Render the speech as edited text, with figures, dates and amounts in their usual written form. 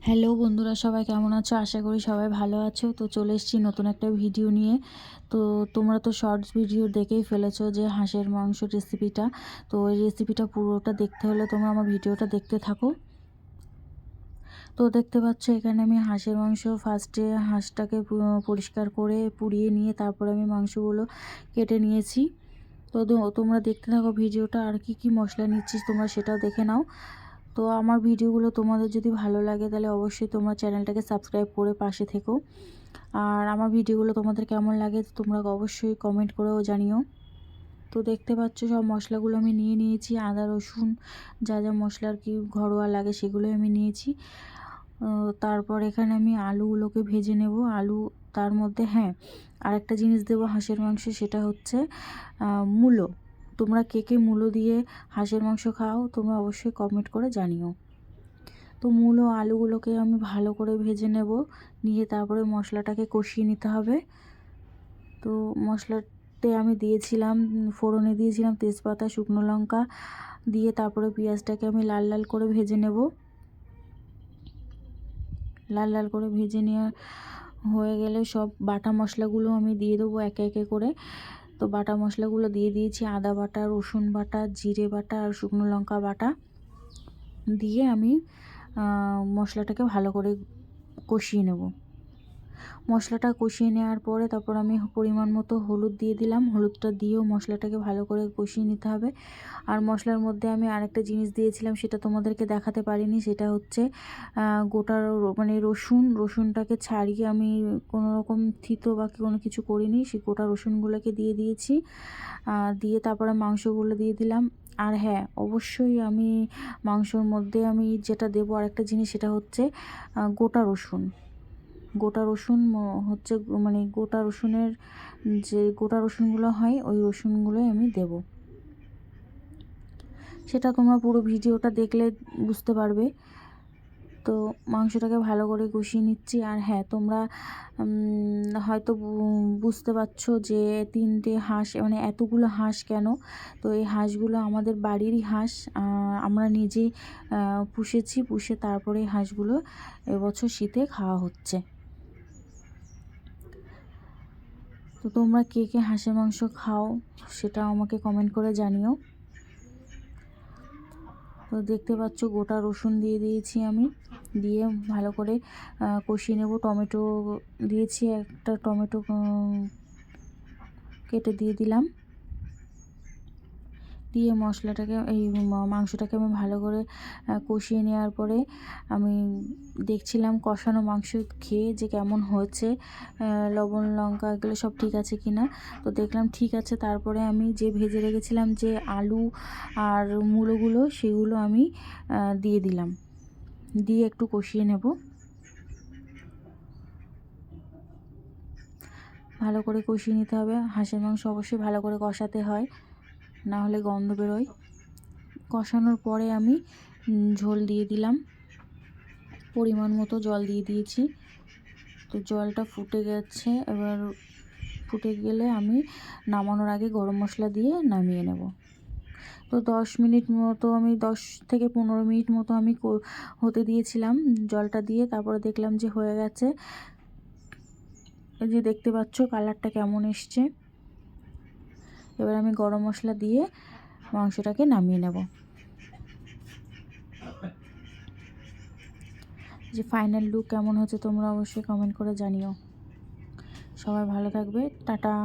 Hello বন্ধুরা, সবাই কেমন আছো? আশা করি সবাই ভালো আছো। তো চলে এসেছি নতুন একটা ভিডিও নিয়ে। তো তোমরা তো শর্টস ভিডিও দেখেই ফেলেছো যে হাঁসের মাংস রেসিপিটা। তো ওই রেসিপিটা পুরোটা দেখতে হলে তোমরা আমার ভিডিওটা দেখতে থাকো। তো দেখতে পাচ্ছ এখানে আমি হাঁসের মাংস ফার্স্টে হাঁসটাকে পরিষ্কার করে পুড়িয়ে নিয়ে তারপরে আমি মাংসগুলো কেটে নিয়েছি। তো তোমরা দেখতে থাকো ভিডিওটা, আর কি কি মশলা নিচ্ছি তোমরা সেটাও দেখে নাও। তো আমার ভিডিওগুলো তোমাদের যদি ভালো লাগে তাহলে অবশ্যই তোমরা চ্যানেলটাকে সাবস্ক্রাইব করে পাশে থেকো। আর আমার ভিডিওগুলো তোমাদের কেমন লাগে তোমরা অবশ্যই কমেন্ট করেও জানিও। তো দেখতে পাচ্ছ সব মশলাগুলো আমি নিয়ে নিয়েছি, আদা রসুন যা যা মশলা আর কি ঘরোয়া লাগে সেগুলোই আমি নিয়েছি। তারপর এখানে আমি আলুগুলোকে ভেজে নেব। আলু তার মধ্যে আরেকটা জিনিস দেবো হাঁসের মাংসে, সেটা হচ্ছে মূলো। তোমরা কে কে মূলো দিয়ে হাঁসের মাংস খাও তোমরা অবশ্যই কমেন্ট করে জানিও। তো মূলো আলুগুলোকে আমি ভালো করে ভেজে নেব, নিয়ে তারপরে মশলাটাকে কষিয়ে নিতে হবে। তো মশলাতে আমি দিয়েছিলাম ফোড়নে দিয়েছিলাম তেজপাতা, শুকনো লঙ্কা দিয়ে তারপরে পেঁয়াজটাকে আমি লাল লাল করে ভেজে নেব। লাল লাল করে ভেজে নেওয়া হয়ে গেলে সব বাটা মশলাগুলো আমি দিয়ে দেবো একে একে করে। তো বাটা মশলাগুলো দিয়ে দিয়েছি, আদা বাটা, রসুন বাটা, জিরে বাটা আর শুকনো লঙ্কা বাটা দিয়ে আমি মশলাটাকে ভালো করে কষিয়ে নেব। মশলাটা কষিয়ে নেওয়ার পরে তারপর আমি পরিমাণ মতো হলুদ দিয়ে দিলাম। হলুদটা দিয়েও মশলাটাকে ভালো করে কষিয়ে নিতে হবে। আর মশলার মধ্যে আমি আরেকটা জিনিস দিয়েছিলাম, সেটা তোমাদেরকে দেখাতে পারিনি, সেটা হচ্ছে গোটা মানে রসুনটাকে ছাড়িয়ে আমি কোনো রকম থিতো বা কোনো কিছু করিনি, সেই গোটা রসুনগুলোকে দিয়ে দিয়েছি। দিয়ে তারপরে মাংসগুলো দিয়ে দিলাম। আর অবশ্যই আমি মাংসর মধ্যে আমি যেটা দেবো আরেকটা জিনিস, সেটা হচ্ছে গোটা রসুন। গোটা রসুন হচ্ছে মানে গোটা রসুনের যে গোটা রসুনগুলো হয় ওই রসুনগুলোই আমি দেব। সেটা তোমরা পুরো ভিডিওটা দেখলে বুঝতে পারবে। তো মাংসটাকে ভালো করে কষিয়ে নিচ্ছি। আর তোমরা হয়তো বুঝতে পারছো যে 3টে হাঁস মানে এতগুলো হাঁস কেন। তো এই হাঁসগুলো আমাদের বাড়িরই হাঁস, আমরা নিজেই পুষে তারপরে এই হাঁসগুলো এবছর শীতে খাওয়া হচ্ছে। তো তোমরা কে কে হাঁসের মাংস খাও সেটাও আমাকে কমেন্ট করে জানিও। তো দেখতে পাচ্ছ গোটা রসুন দিয়ে দিয়েছি আমি, দিয়ে ভালো করে কষিয়ে নেব। টমেটো দিয়েছি, একটা টমেটো কেটে দিয়ে দিলাম। দিয়ে মশলাটাকে এই মাংসটাকে আমি ভালো করে কষিয়ে নেওয়ার পরে আমি দেখছিলাম কষানো মাংস খেয়ে যে কেমন হয়েছে, লবণ লঙ্কা এগুলো সব ঠিক আছে কি না। তো দেখলাম ঠিক আছে। তারপরে আমি যে ভেজে রেখেছিলাম যে আলু আর মূলোগুলো সেগুলো আমি দিয়ে দিলাম, দিয়ে একটু কষিয়ে নেব। ভালো করে কষিয়ে নিতে হবে। হাঁসের মাংস অবশ্যই ভালো করে কষাতে হয়, না হলে গন্ধ বেরোয়। কষানোর পরে আমি ঝোল দিয়ে দিলাম, পরিমাণ মতো জল দিয়ে দিয়েছি। তো জলটা ফুটে গেছে, এবার ফুটে গেলে আমি নামানোর আগে গরম মশলা দিয়ে নামিয়ে নেব। তো 10 মিনিট মতো আমি 10 থেকে 15 মিনিট মতো আমি হতে দিয়েছিলাম জলটা দিয়ে। তারপরে দেখলাম যে হয়ে গেছে। এই যে দেখতে পাচ্ছ কালারটা কেমন এসছে। এবার আমি গরম মশলা দিয়ে মাংসটাকে নামিয়ে নেব। যে ফাইনাল লুক কেমন হচ্ছে তোমরা অবশ্যই কমেন্ট করে জানিও। সবাই ভালো থাকবে, টাটা।